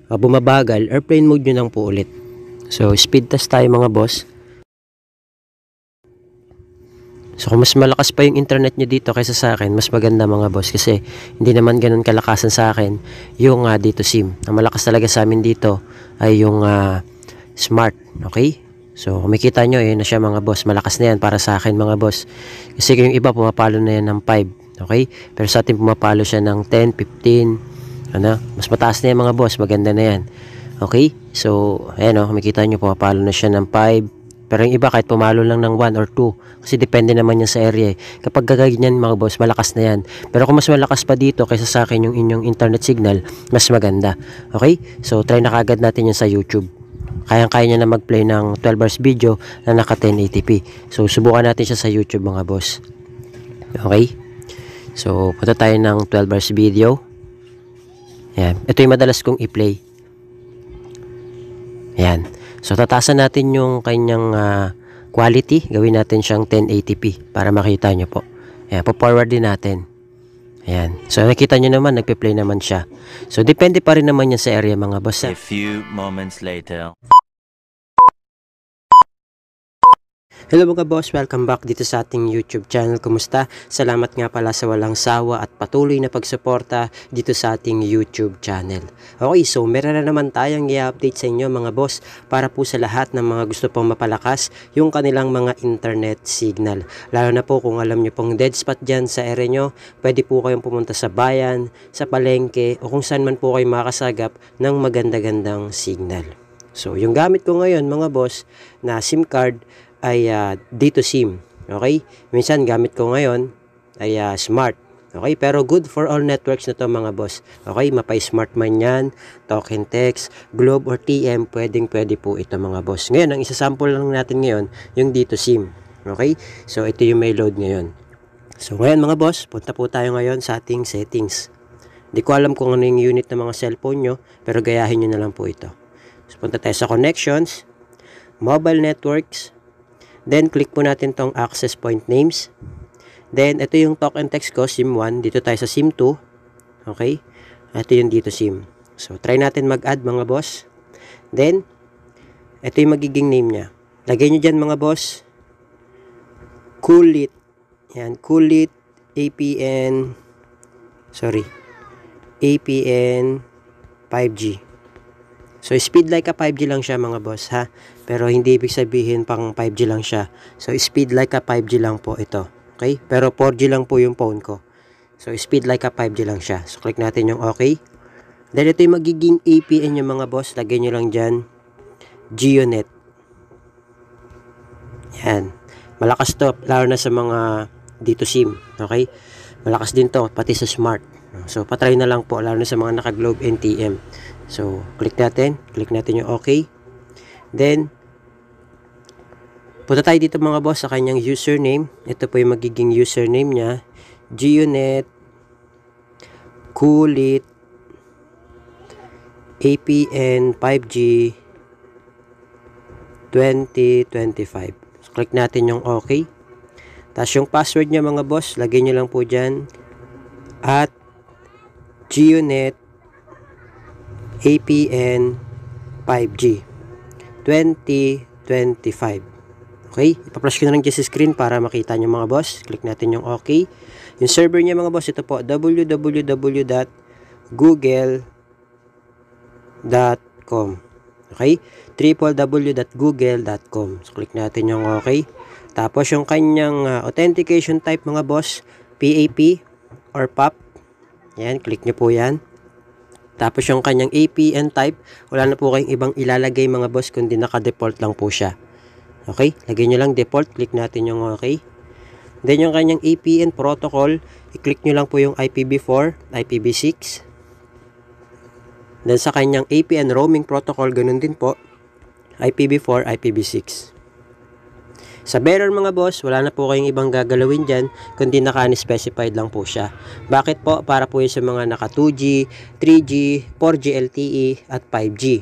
bumabagal, airplane mode nyo lang po ulit. So speed test tayo mga boss. So kung mas malakas pa yung internet nyo dito kaysa sa akin, mas maganda mga boss, kasi hindi naman ganun kalakasan sa akin yung dito SIM. Ang malakas talaga sa amin dito ay yung Smart. Okay? So kung makita nyo na siya mga boss, malakas na yan para sa akin mga boss. Kasi yung iba pumapalo na yan ng 5. Okay? Pero sa atin pumapalo siya ng 10, 15. Mas mataas na yan mga boss, maganda na yan. Okay? So ayan kung makita nyo pumapalo na siya ng 5. Pero yung iba kahit pumalo lang ng 1 or 2, kasi depende naman yan sa area. Kapag gaganyan mga boss, malakas na yan. Pero kung mas malakas pa dito kaysa sa akin yung inyong internet signal, mas maganda. Okay? So try na kagad natin yan sa YouTube. Kayang-kaya niya na mag-play ng 12 hours video na naka 1080p. So subukan natin siya sa YouTube mga boss. Okay? So punta tayo ng 12 hours video. Yan. Ito yung madalas kong i-play. Yan. So tatasan natin yung kanyang quality. Gawin natin siyang 1080p para makita nyo po. Ayan, po-forward din natin. Ayan. So nakita nyo naman, nagpe-play naman siya. So depende pa rin naman yan sa area mga boss. A few moments later. Hello mga boss, welcome back dito sa ating YouTube channel. Kumusta? Salamat nga pala sa walang sawa at patuloy na pagsuporta dito sa ating YouTube channel. Okay, so meron na naman tayong i-update sa inyo mga boss, para po sa lahat ng mga gusto pong mapalakas yung kanilang mga internet signal. Lalo na po kung alam nyo pong dead spot dyan sa area nyo, pwede po kayong pumunta sa bayan, sa palengke, o kung saan man po kayo makasagap ng maganda-gandang signal. So yung gamit ko ngayon mga boss na SIM card ay dito SIM. Okay? Minsan gamit ko ngayon ay Smart. Okay? Pero good for all networks na to mga boss. Okay? Mapay-Smart man yan, Talk and Text, Globe or TM, pwede po ito mga boss. Ngayon, ang isasample lang natin ngayon, yung dito SIM. Okay? So, ito yung may load ngayon. So, ngayon mga boss, punta po tayo ngayon sa ating settings. Hindi ko alam kung ano yung unit ng mga cellphone nyo, pero gayahin nyo na lang po ito. So, punta tayo sa connections, mobile networks, then, click po natin tong access point names. Then, ito yung talk and text ko, SIM 1. Dito tayo sa SIM 2. Okay? Ito yung dito SIM. So, try natin mag-add mga boss. Then, ito yung magiging name niya. Lagay nyo dyan mga boss. Coolit. Yan, Coolit APN. APN 5G. So, speed like a 5G lang siya mga boss ha. Pero hindi ibig sabihin pang 5G lang siya. So, speed like a 5G lang po ito. Okay? Pero 4G lang po yung phone ko. So, speed like a 5G lang siya. So, click natin yung okay. Then, ito yung magiging APN yung mga boss. Lagay nyo lang dyan. GeoNet. Yan. Malakas to. Lalo na sa mga dito SIM. Okay? Malakas din to. Pati sa Smart. So, patry na lang po. Lalo na sa mga naka-Globe NTM. So, click natin yung okay. Then, punta tayo dito mga boss sa kanyang username. Ito po yung magiging username niya. GeoNet Coolit APN 5G 2025. So, click natin yung okay. Tapos yung password niya mga boss, lagay nyo lang po dyan at GeoNet APN 5G 2025. Okay? Ipa-flash ko na lang dyan sa screen para makita nyo mga boss. Click natin yung okay. Yung server niya mga boss, ito po, www.google.com. Okay? www.google.com. So, click natin yung okay. Tapos, yung kanyang authentication type mga boss, PAP or PAP. Yan, click nyo po yan. Tapos yung kanyang APN type, wala na po kayong ibang ilalagay mga boss, kundi naka-default lang po siya. Okay? Lagay nyo lang default, click natin yung okay. Then yung kanyang APN protocol, i-click nyo lang po yung IPv4, IPv6. Then sa kanyang APN roaming protocol, ganun din po, IPv4, IPv6. Sa bearer mga boss, wala na po kayong ibang gagalawin dyan, kundi naka-unspecified lang po siya. Bakit po? Para po yun sa mga naka 2G, 3G, 4G LTE, at 5G.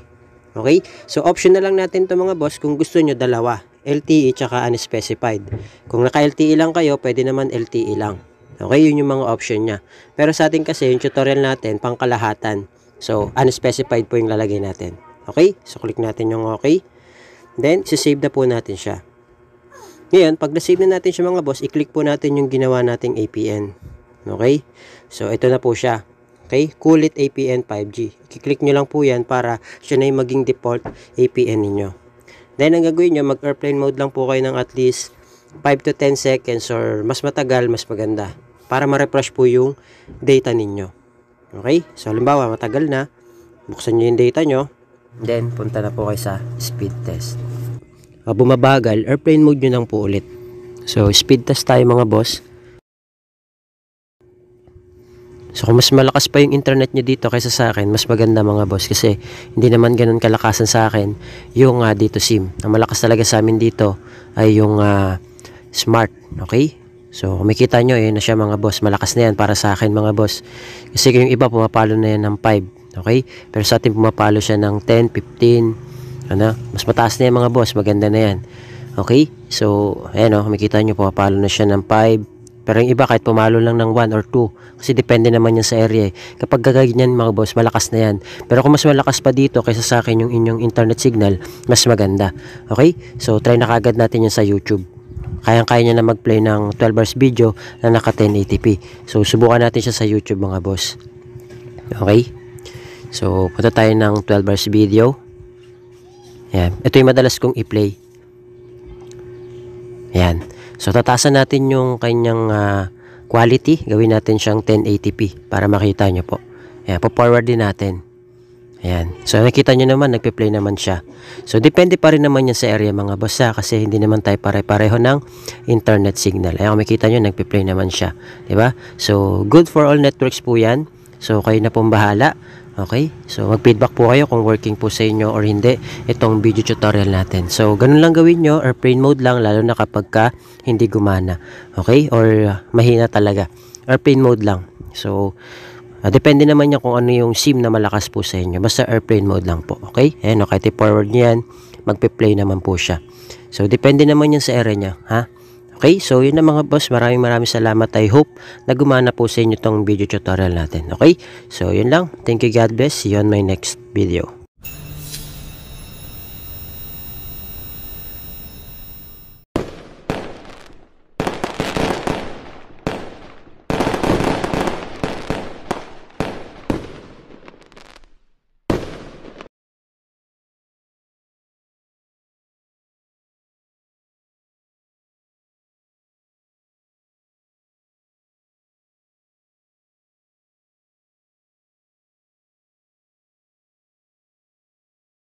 Okay? So, option na lang natin to mga boss kung gusto nyo dalawa, LTE tsaka unspecified. Kung naka LTE lang kayo, pwede naman LTE lang. Okay? Yun yung mga option nya. Pero sa atin kasi, yung tutorial natin, pangkalahatan. So, unspecified po yung lalagay natin. Okay? So, click natin yung okay. Then, sisave na po natin siya. Ngayon, pag na-save na natin siya mga boss, i-click po natin yung ginawa nating APN. Okay? So, ito na po siya. Okay? Kulit APN 5G. I-click nyo lang po yan para siya na yung maging default APN ninyo. Then, ang gagawin nyo, mag-airplane mode lang po kayo ng at least 5 to 10 seconds or mas matagal, mas maganda. Para ma-refresh po yung data ninyo. Okay? So, halimbawa, matagal na. Buksan nyo yung data nyo. Then, punta na po kayo sa speed test. Bumabagal, airplane mode nyo lang po ulit. So, speed test tayo mga boss. So, kung mas malakas pa yung internet nyo dito kaysa sa akin, mas maganda mga boss. Kasi, hindi naman ganun kalakasan sa akin yung dito SIM. Ang malakas talaga sa amin dito ay yung smart. Okay? So, kung makita nyo, yun na siya mga boss. Malakas na yan para sa akin mga boss. Kasi yung iba, pumapalo na yan ng 5. Okay? Pero sa atin, pumapalo siya ng 10, 15. Ano? Mas mataas na yan mga boss. Maganda na yan. Okay? So, ayan o. Makikita nyo, pumapalo na siya ng 5. Pero yung iba, kahit pumalo lang ng 1 or 2. Kasi depende naman yan sa area. Kapag gaganyan mga boss, malakas na yan. Pero kung mas malakas pa dito kaysa sa akin yung inyong internet signal, mas maganda. Okay? So, try na kagad natin yan sa YouTube. Kayang-kaya niya na mag-play ng 12 hours video na naka 1080p. So, subukan natin siya sa YouTube mga boss. Okay? So, punta tayo ng 12 hours video. Yan. Ito yung madalas kong i-play. Yan. So, tatasan natin yung kanyang quality. Gawin natin siyang 1080p para makita nyo po. Yan. Po-forward din natin. Yan. So, nakita nyo naman, nagpe-play naman siya. So, depende pa rin naman yan sa area mga boss kasi hindi naman tayo pare-pareho ng internet signal. Ayan, kung makita nyo, nagpe-play naman siya. Diba? So, good for all networks po yan. So, kayo na pong bahala. Okay? So, mag-feedback po kayo kung working po sa inyo or hindi itong video tutorial natin. So, ganun lang gawin nyo. Airplane mode lang, lalo na kapag hindi gumana. Okay? Or mahina talaga. Airplane mode lang. So, depende naman yan kung ano yung SIM na malakas po sa inyo. Basta airplane mode lang po. Okay? Ayan, kahit i-forward nyo yan, magpe-play naman po siya. So, depende naman yan sa area niya. Ha? Okay, so yun na mga boss, maraming salamat. I hope na gumana po sa inyo tong video tutorial natin. Okay, so yun lang. Thank you, God bless. See you on my next video.